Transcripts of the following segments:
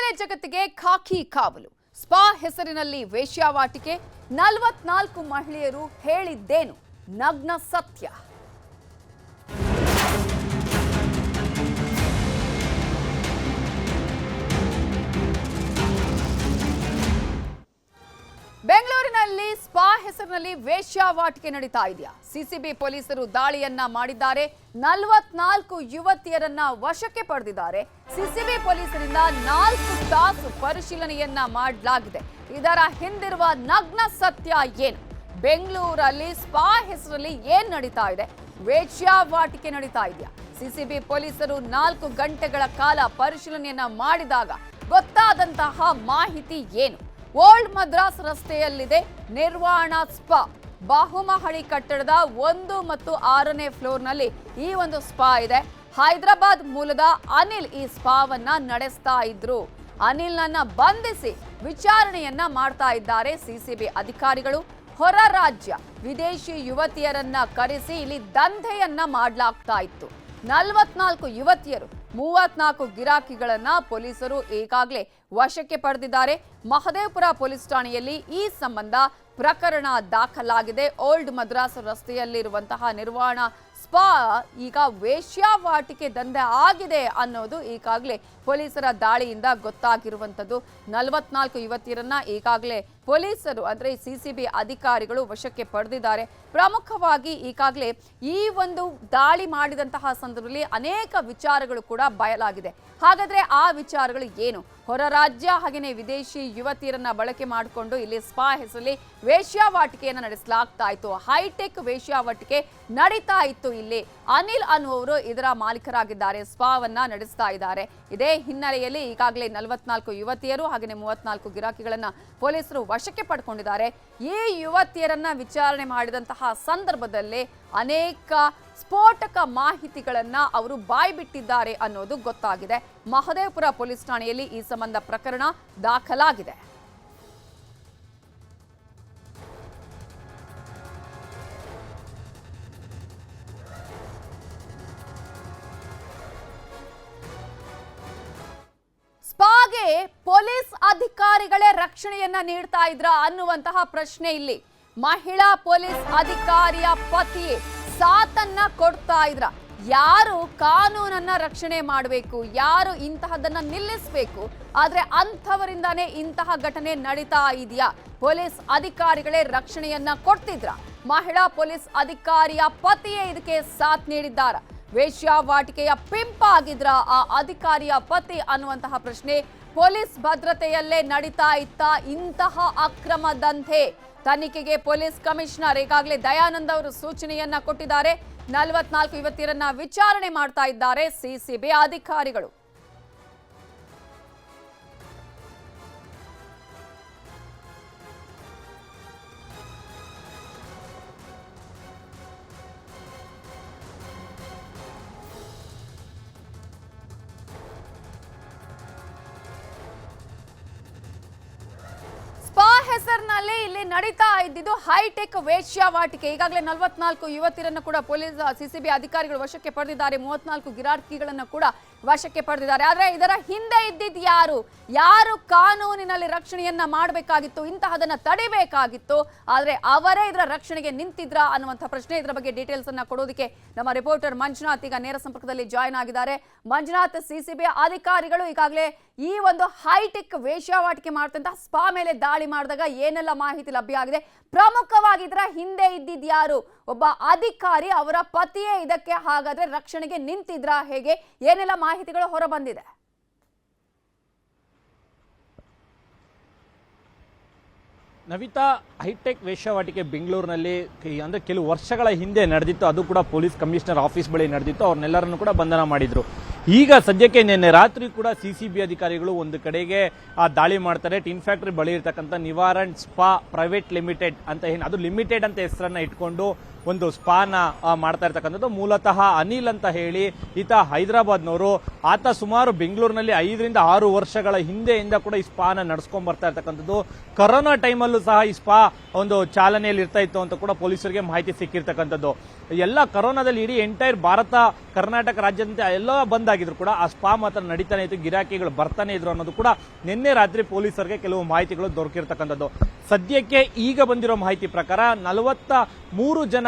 ಮದುವೆ ಜಗತ್ತಿಗೆ ಖಾಕಿ ಕಾವಲು. ಸ್ಪಾ ಹೆಸರಿನಲ್ಲಿ ವೇಶ್ಯಾವಾಟಿಕೆ. 44 ಮಹಿಳೆಯರು ಹೇಳಿದ್ದೇನು ನಗ್ನ ಸತ್ಯ. ಬೆಂಗಳೂರಿನಲ್ಲಿ ಸ್ಪಾ ಹೆಸರಿನಲ್ಲಿ ವೇಶ್ಯಾವಾಟಿಕೆ ನಡೀತಾ ಇದೆಯಾ? ಸಿಸಿಬಿ ಪೊಲೀಸರು ದಾಳಿಯನ್ನ ಮಾಡಿದ್ದಾರೆ. 44 ಯುವತಿಯರನ್ನ ವಶಕ್ಕೆ ಪಡೆದಿದ್ದಾರೆ. ಸಿಸಿಬಿ ಪೊಲೀಸರಿಂದ 4 ತಾಸು ಪರಿಶೀಲನೆಯನ್ನ ಮಾಡಲಾಗಿದೆ. ಇದರ ಹಿಂದಿರುವ ನಗ್ನ ಸತ್ಯ ಏನು? ಬೆಂಗಳೂರಲ್ಲಿ ಸ್ಪಾ ಹೆಸರಲ್ಲಿ ಏನ್ ನಡೀತಾ ಇದೆ? ವೇಶ್ಯಾವಾಟಿಕೆ ನಡೀತಾ ಇದೆಯಾ? ಸಿಸಿಬಿ ಪೊಲೀಸರು 4 ಗಂಟೆಗಳ ಕಾಲ ಪರಿಶೀಲನೆಯನ್ನ ಮಾಡಿದಾಗ ಗೊತ್ತಾದಂತಹ ಮಾಹಿತಿ ಏನು? ಓಲ್ಡ್ ಮದ್ರಾಸ್ ರಸ್ತೆಯಲ್ಲಿದೆ ನಿರ್ವಾಣಾ ಸ್ಪಾ. ಬಹುಮಹಡಿ ಕಟ್ಟಡದ 1 ಮತ್ತು 6ನೇ ಫ್ಲೋರ್ನಲ್ಲಿ ಈ ಒಂದು ಸ್ಪಾ ಇದೆ. ಹೈದರಾಬಾದ್ ಮೂಲದ ಅನಿಲ್ ಈ ಸ್ಪಾವನ್ನ ನಡೆಸ್ತಾ ಇದ್ರು. ಅನಿಲ್ನನ್ನ ಬಂಧಿಸಿ ವಿಚಾರಣೆಯನ್ನ ಮಾಡ್ತಾ ಇದ್ದಾರೆ ಸಿಸಿಬಿ ಅಧಿಕಾರಿಗಳು. ಹೊರ ರಾಜ್ಯ ವಿದೇಶಿ ಯುವತಿಯರನ್ನ ಕರೆಸಿ ಇಲ್ಲಿ ದಂಧೆಯನ್ನ ಮಾಡಲಾಗ್ತಾ ಇತ್ತು. 44 ಯುವತಿಯರು 34 ಗಿರಾಕಿಗಳನ್ನ ಪೊಲೀಸರು ಈಗಾಗಲೇ ವಶಕ್ಕೆ ಪಡೆದಿದ್ದಾರೆ. ಮಹದೇವಪುರ ಪೊಲೀಸ್ ಠಾಣೆಯಲ್ಲಿ ಈ ಸಂಬಂಧ ಪ್ರಕರಣ ದಾಖಲಾಗಿದೆ. ಓಲ್ಡ್ ಮದ್ರಾಸ್ ರಸ್ತೆಯಲ್ಲಿರುವಂತಹ ನಿರ್ವಾಣ ಸ್ಪಾ ಈಗ ವೇಶ್ಯಾವಾಟಿಕೆ ದಂಧೆ ಆಗಿದೆ ಅನ್ನೋದು ಈಗಾಗಲೇ ಪೊಲೀಸರ ದಾಳಿಯಿಂದ ಗೊತ್ತಾಗಿರುವಂಥದ್ದು. 44 ಯುವತಿಯರನ್ನ ಈಗಾಗಲೇ ಪೊಲೀಸರು ಅಂದ್ರೆ ಸಿಸಿಬಿ ಅಧಿಕಾರಿಗಳು ವಶಕ್ಕೆ ಪಡೆದಿದ್ದಾರೆ. ಪ್ರಮುಖವಾಗಿ ಈಗಾಗಲೇ ಈ ಒಂದು ದಾಳಿ ಮಾಡಿದಂತಹ ಸಂದರ್ಭದಲ್ಲಿ ಅನೇಕ ವಿಚಾರಗಳು ಕೂಡ ಬಯಲಾಗಿದೆ. ಹಾಗಾದ್ರೆ ಆ ವಿಚಾರಗಳು ಏನು? ಹೊರ ರಾಜ್ಯ ಹಾಗೆಯೇ ವಿದೇಶಿ ಯುವತಿಯರನ್ನ ಬಳಕೆ ಮಾಡಿಕೊಂಡು ಇಲ್ಲಿ ಸ್ಪಾ ಹೆಸರಲ್ಲಿ ವೇಶ್ಯಾವಾಟಿಕೆಯನ್ನು ನಡೆಸಲಾಗ್ತಾ ಇತ್ತು. ಹೈಟೆಕ್ ವೇಶ್ಯಾವಾಟಿಕೆ ನಡೀತಾ ಇತ್ತು. ಇಲ್ಲಿ ಅನಿಲ್ ಅನ್ನುವರು ಇದರ ಮಾಲೀಕರಾಗಿದ್ದಾರೆ. ಸ್ಪಾವನ್ನ ನಡೆಸ್ತಾ ಇದ್ದಾರೆ. ಇದೇ ಹಿನ್ನೆಲೆಯಲ್ಲಿ ಈಗಾಗಲೇ 44 ಯುವತಿಯರು ಹಾಗೆಯೇ 34 ಗಿರಾಕಿಗಳನ್ನ ಪೊಲೀಸರು ವಶಕ್ಕೆ ಪಡ್ಕೊಂಡಿದ್ದಾರೆ. ಈ ಯುವತಿಯರನ್ನ ವಿಚಾರಣೆ ಮಾಡಿದಂತಹ ಸಂದರ್ಭದಲ್ಲೇ ಅನೇಕ ಸ್ಫೋಟಕ ಮಾಹಿತಿಗಳನ್ನ ಅವರು ಬಾಯ್ಬಿಟ್ಟಿದ್ದಾರೆ ಅನ್ನೋದು ಗೊತ್ತಾಗಿದೆ. ಮಹದೇವಪುರ ಪೊಲೀಸ್ ಠಾಣೆಯಲ್ಲಿ ಈ ಸಂಬಂಧ ಪ್ರಕರಣ ದಾಖಲಾಗಿದೆ. ಸ್ಪಾಗೆ ಪೊಲೀಸ್ ಅಧಿಕಾರಿಗಳೇ ರಕ್ಷಣೆಯನ್ನ ನೀಡ್ತಾ ಇದ್ರ ಅನ್ನುವಂತಹ ಪ್ರಶ್ನೆ ಇಲ್ಲಿ. ಮಹಿಳಾ ಪೊಲೀಸ್ ಅಧಿಕಾರಿಯ ಪತಿಯೇ ಸಾಥನ್ನ ಕೊಡ್ತಾ ಇದ್ರ. ಯಾರು ಕಾನೂನನ್ನ ರಕ್ಷಣೆ ಮಾಡಬೇಕು, ಯಾರು ಇಂತಹದನ್ನ ನಿಲ್ಲಿಸಬೇಕು, ಆದ್ರೆ ಅಂಥವರಿಂದಾನೇ ಇಂತಹ ಘಟನೆ ನಡೀತಾ ಇದೆಯಾ? ಪೊಲೀಸ್ ಅಧಿಕಾರಿಗಳೇ ರಕ್ಷಣೆಯನ್ನ ಕೊಡ್ತಿದ್ರ? ಮಹಿಳಾ ಪೊಲೀಸ್ ಅಧಿಕಾರಿಯ ಪತಿಯೇ ಇದಕ್ಕೆ ಸಾಥ್ ನೀಡಿದ್ದಾರ? ವೇಶ್ಯಾವಾಟಿಕೆಯ ಪಿಂಪ್ ಆಗಿದ್ರ ಆ ಅಧಿಕಾರಿಯ ಪತಿ ಅನ್ನುವಂತಹ ಪ್ರಶ್ನೆ. ಪೊಲೀಸ್ ಭದ್ರತೆಯಲ್ಲೇ ನಡೀತಾ ಇತ್ತ ಇಂತಹ ಅಕ್ರಮ ದಂಧೆ? ತನಿಖೆಗೆ ಪೊಲೀಸ್ ಕಮಿಷನರ್ ಈಗಾಗಲೇ ದಯಾನಂದ್ ಅವರು ಸೂಚನೆಯನ್ನ ಕೊಟ್ಟಿದ್ದಾರೆ. 44 ಯುವತಿಯರನ್ನ ವಿಚಾರಣೆ ಮಾಡ್ತಾ ಇದ್ದಾರೆ ಸಿಸಿಬಿ ಅಧಿಕಾರಿಗಳು. ಹೆಸರಿನಲ್ಲಿ ಇಲ್ಲಿ ನಡೀತಾ ಇದ್ದಿದ್ದು ಹೈಟೆಕ್ ವೇಶ್ಯಾವಾಟಿಕೆ. ಈಗಾಗಲೇ 44 ಯುವತಿಯರನ್ನು ಕೂಡ ಪೊಲೀಸ್ ಸಿಸಿಬಿ ಅಧಿಕಾರಿಗಳು ವಶಕ್ಕೆ ಪಡೆದಿದ್ದಾರೆ. 34 ಗಿರಾಕಿಗಳನ್ನು ಕೂಡ ವಶಕ್ಕೆ ಪಡೆದಿದ್ದಾರೆ. ಆದ್ರೆ ಇದರ ಹಿಂದೆ ಇದ್ದಿದ್ದು ಯಾರು? ಯಾರು ಕಾನೂನಿನಲ್ಲಿ ರಕ್ಷಣೆಯನ್ನ ಮಾಡಬೇಕಾಗಿತ್ತು, ಇಂತಹದನ್ನ ತಡಿಬೇಕಾಗಿತ್ತು, ಆದ್ರೆ ಅವರೇ ಇದರ ರಕ್ಷಣೆಗೆ ನಿಂತಿದ್ರ ಅನ್ನುವಂಥ ಪ್ರಶ್ನೆ. ಇದರ ಬಗ್ಗೆ ಡೀಟೇಲ್ಸ್ ಅನ್ನ ಕೊಡೋದಕ್ಕೆ ನಮ್ಮ ರಿಪೋರ್ಟರ್ ಮಂಜುನಾಥ್ ಈಗ ನೇರ ಸಂಪರ್ಕದಲ್ಲಿ ಜಾಯ್ನ್ ಆಗಿದ್ದಾರೆ. ಮಂಜುನಾಥ್, ಸಿಸಿಬಿ ಅಧಿಕಾರಿಗಳು ಈಗಾಗಲೇ ಈ ಒಂದು ಹೈಟೆಕ್ ವೇಶ್ಯಾವಾಟಿಕೆ ಮಾಡ್ತಂತಹ ಸ್ಪಾ ಮೇಲೆ ದಾಳಿ ಮಾಡಿದಾಗ ಏನೆಲ್ಲ ಮಾಹಿತಿ ಲಭ್ಯ ಆಗಿದೆ? ಪ್ರಮುಖವಾಗಿ ಇದರ ಹಿಂದೆ ಇದ್ದಿದ್ದು ಯಾರು? ಒಬ್ಬ ಅಧಿಕಾರಿ, ಅವರ ಪತಿಯೇ ಇದಕ್ಕೆ ಹಾಗಾದ್ರೆ ರಕ್ಷಣೆಗೆ ನಿಂತಿದ್ರ? ಹೇಗೆ ಏನೆಲ್ಲ ಮಾಹಿತಿಗಳು ಹೊರ ಬಂದಿದೆ? ನವಿತಾ, ಹೈಟೆಕ್ ವೇಶ್ಯಾವಾಟಿಕೆ ಬೆಂಗಳೂರಿನಲ್ಲಿ ಅಂದರೆ ಕೆಲವು ವರ್ಷಗಳ ಹಿಂದೆ ನಡೆದಿತ್ತು. ಅದು ಕೂಡ ಪೊಲೀಸ್ ಕಮಿಷನರ್ ಆಫೀಸ್ ಬಳಿ ನಡೆದಿತ್ತು. ಅವ್ರನ್ನೆಲ್ಲರನ್ನು ಕೂಡ ಬಂಧನ ಮಾಡಿದ್ರು. ಈಗ ಸದ್ಯಕ್ಕೆ ನಿನ್ನೆ ರಾತ್ರಿ ಕೂಡ ಸಿಸಿಬಿ ಅಧಿಕಾರಿಗಳು ಒಂದು ಕಡೆಗೆ ದಾಳಿ ಮಾಡ್ತಾರೆ. ಟಿನ್ ಫ್ಯಾಕ್ಟರಿ ಬಳಿ ಇರತಕ್ಕಂಥ ನಿವಾರಣ್ ಸ್ಪಾ ಪ್ರೈವೇಟ್ ಲಿಮಿಟೆಡ್ ಅಂತ ಏನು, ಅದು ಲಿಮಿಟೆಡ್ ಅಂತ ಹೆಸರನ್ನ ಇಟ್ಕೊಂಡು ಒಂದು ಸ್ಪಾನ ಮಾಡ್ತಾ ಇರ್ತಕ್ಕಂಥದ್ದು. ಮೂಲತಃ ಅನಿಲ್ ಅಂತ ಹೇಳಿ ಈತ ಹೈದರಾಬಾದ್ನವರು. ಆತ ಸುಮಾರು ಬೆಂಗಳೂರಿನಲ್ಲಿ 5 ರಿಂದ 6 ವರ್ಷಗಳ ಹಿಂದೆಯಿಂದ ಕೂಡ ಈ ಸ್ಪಾನ ನಡೆಸ್ಕೊಂಡ್ ಬರ್ತಾ ಇರ್ತಕ್ಕಂಥದ್ದು. ಕೊರೋನಾ ಟೈಮಲ್ಲೂ ಸಹ ಈ ಸ್ಪಾ ಒಂದು ಚಾಲನೆಯಲ್ಲಿ ಇರ್ತಾ ಇತ್ತು ಅಂತ ಕೂಡ ಪೊಲೀಸರಿಗೆ ಮಾಹಿತಿ ಸಿಕ್ಕಿರ್ತಕ್ಕಂಥದ್ದು. ಎಲ್ಲ ಕೊರೋನಾದಲ್ಲಿ ಇಡೀ ಎಂಟೈರ್ ಭಾರತ ಕರ್ನಾಟಕ ರಾಜ್ಯದಂತೆ ಎಲ್ಲ ಬಂದ್ ಆಗಿದ್ರು ಕೂಡ ಆ ಸ್ಪಾ ಮಾತ್ರ ನಡೀತಾನೆ ಇತ್ತು, ಗಿರಾಕಿಗಳು ಬರ್ತಾನೆ ಇದ್ರು ಅನ್ನೋದು ಕೂಡ ನಿನ್ನೆ ರಾತ್ರಿ ಪೊಲೀಸರಿಗೆ ಕೆಲವು ಮಾಹಿತಿಗಳು ದೊರಕಿರ್ತಕ್ಕಂಥದ್ದು. ಸದ್ಯಕ್ಕೆ ಈಗ ಬಂದಿರೋ ಮಾಹಿತಿ ಪ್ರಕಾರ 43 ಜನ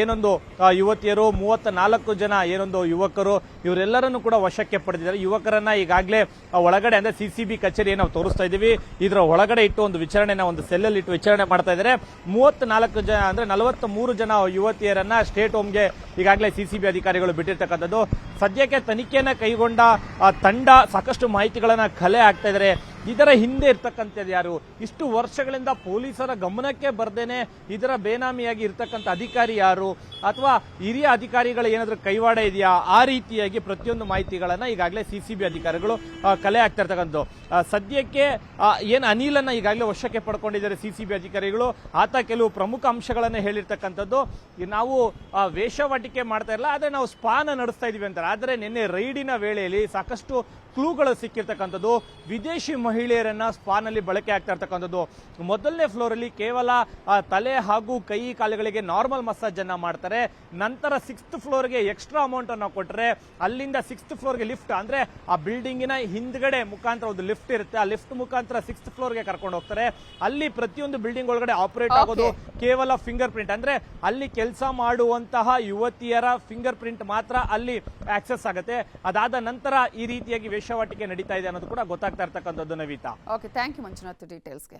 ಏನೊಂದು ಯುವತಿಯರು, 34 ಜನ ಏನೊಂದು ಯುವಕರು, ಇವರೆಲ್ಲರನ್ನು ಕೂಡ ವಶಕ್ಕೆ ಪಡೆದಿದ್ದಾರೆ. ಯುವಕರನ್ನ ಈಗಾಗಲೇ ಒಳಗಡೆ ಅಂದ್ರೆ ಸಿಸಿಬಿ ಕಚೇರಿ ನಾವು ತೋರಿಸ್ತಾ ಇದೀವಿ, ಇದರ ಒಳಗಡೆ ಇಟ್ಟು ಒಂದು ವಿಚಾರಣೆನ ಒಂದು ಸೆಲ್ಲಲ್ಲಿ ಇಟ್ಟು ವಿಚಾರಣೆ ಮಾಡ್ತಾ ಇದ್ದಾರೆ. 34 ಜನ ಅಂದ್ರೆ 43 ಜನ ಯುವತಿಯರನ್ನ ಸ್ಟೇಟ್ ಹೋಮ್ಗೆ ಈಗಾಗಲೇ ಸಿಸಿಬಿ ಅಧಿಕಾರಿಗಳು ಬಿಟ್ಟಿರ್ತಕ್ಕಂಥದ್ದು. ಸದ್ಯಕ್ಕೆ ತನಿಖೆಯನ್ನ ಕೈಗೊಂಡ ತಂಡ ಸಾಕಷ್ಟು ಮಾಹಿತಿಗಳನ್ನ ಕಲೆ ಹಾಕ್ತಾ ಇದ್ದಾರೆ. ಇದರ ಹಿಂದೆ ಇರ್ತಕ್ಕಂಥದ್ದು ಯಾರು, ಇಷ್ಟು ವರ್ಷಗಳಿಂದ ಪೊಲೀಸರ ಗಮನಕ್ಕೆ ಬರ್ದೇನೆ ಇದರ ಬೇನಾಮಿಯಾಗಿ ಇರ್ತಕ್ಕಂಥ ಅಧಿಕಾರಿ ಯಾರು, ಅಥವಾ ಹಿರಿಯ ಅಧಿಕಾರಿಗಳ ಏನಾದ್ರೂ ಕೈವಾಡ ಇದೆಯಾ, ಆ ರೀತಿಯಾಗಿ ಪ್ರತಿಯೊಂದು ಮಾಹಿತಿಗಳನ್ನ ಈಗಾಗಲೇ ಸಿಸಿಬಿ ಅಧಿಕಾರಿಗಳು ಕಲೆ ಹಾಕ್ತಾ ಇರ್ತಕ್ಕಂಥದ್ದು. ಸದ್ಯಕ್ಕೆ ಏನು ಅನಿಲನ್ನ ಈಗಾಗಲೇ ವಶಕ್ಕೆ ಪಡ್ಕೊಂಡಿದ್ದಾರೆ ಸಿಸಿಬಿ ಅಧಿಕಾರಿಗಳು. ಆತ ಕೆಲವು ಪ್ರಮುಖ ಅಂಶಗಳನ್ನ ಹೇಳಿರ್ತಕ್ಕಂಥದ್ದು, ನಾವು ವೇಷವಾಟಿಕೆ ಮಾಡ್ತಾ ಇಲ್ಲ, ಆದ್ರೆ ನಾವು ಸ್ಪಾನ ನಡೆಸ್ತಾ ಇದೀವಿ ಅಂತಾರೆ. ಆದ್ರೆ ನಿನ್ನೆ ರೈಡಿನ ವೇಳೆಯಲ್ಲಿ ಸಾಕಷ್ಟು ಕ್ಲೂಗಳು ಸಿಕ್ಕಿರ್ತಕ್ಕಂಥದ್ದು. ವಿದೇಶಿ ಮಹಿಳೆಯರನ್ನ ಸ್ಪಾನಲ್ಲಿ ಬಳಕೆ ಆಗ್ತಾ ಇರ್ತಕ್ಕಂಥದ್ದು. ಮೊದಲನೇ ಫ್ಲೋರ್ ಅಲ್ಲಿ ಕೇವಲ ತಲೆ ಹಾಗೂ ಕೈ ಕಾಲುಗಳಿಗೆ ನಾರ್ಮಲ್ ಮಸಾಜ್ ಅನ್ನ ಮಾಡ್ತಾರೆ. ನಂತರ 6th ಫ್ಲೋರ್ಗೆ ಎಕ್ಸ್ಟ್ರಾ ಅಮೌಂಟ್ ಅನ್ನು ಕೊಟ್ಟರೆ ಅಲ್ಲಿಂದ 6th ಫ್ಲೋರ್ಗೆ ಲಿಫ್ಟ್ ಅಂದ್ರೆ ಆ ಬಿಲ್ಡಿಂಗಿನ ಹಿಂದ್ಗಡೆ ಮುಖಾಂತರ ಒಂದು ಲಿಫ್ಟ್ ಇರುತ್ತೆ, ಆ ಲಿಫ್ಟ್ ಮುಖಾಂತರ 6th ಫ್ಲೋರ್ಗೆ ಕರ್ಕೊಂಡು ಹೋಗ್ತಾರೆ. ಅಲ್ಲಿ ಪ್ರತಿಯೊಂದು ಬಿಲ್ಡಿಂಗ್ ಒಳಗಡೆ ಆಪರೇಟ್ ಆಗೋದು ಕೇವಲ ಫಿಂಗರ್ ಪ್ರಿಂಟ್, ಅಂದ್ರೆ ಅಲ್ಲಿ ಕೆಲಸ ಮಾಡುವಂತಹ ಯುವತಿಯರ ಫಿಂಗರ್ ಪ್ರಿಂಟ್ ಮಾತ್ರ ಅಲ್ಲಿ ಆಕ್ಸೆಸ್ ಆಗುತ್ತೆ. ಅದಾದ ನಂತರ ಈ ರೀತಿಯಾಗಿ ವೇಷವಾಟಿಕೆ ನಡೀತಾ ಇದೆ ಅನ್ನೋದು ಕೂಡ ಗೊತ್ತಾಗ್ತಾ ಇರ್ತಕ್ಕಂಥದ್ದು. Navita, okay, thank you Manjunath ಡೀಟೇಲ್ಸ್ಗೆ.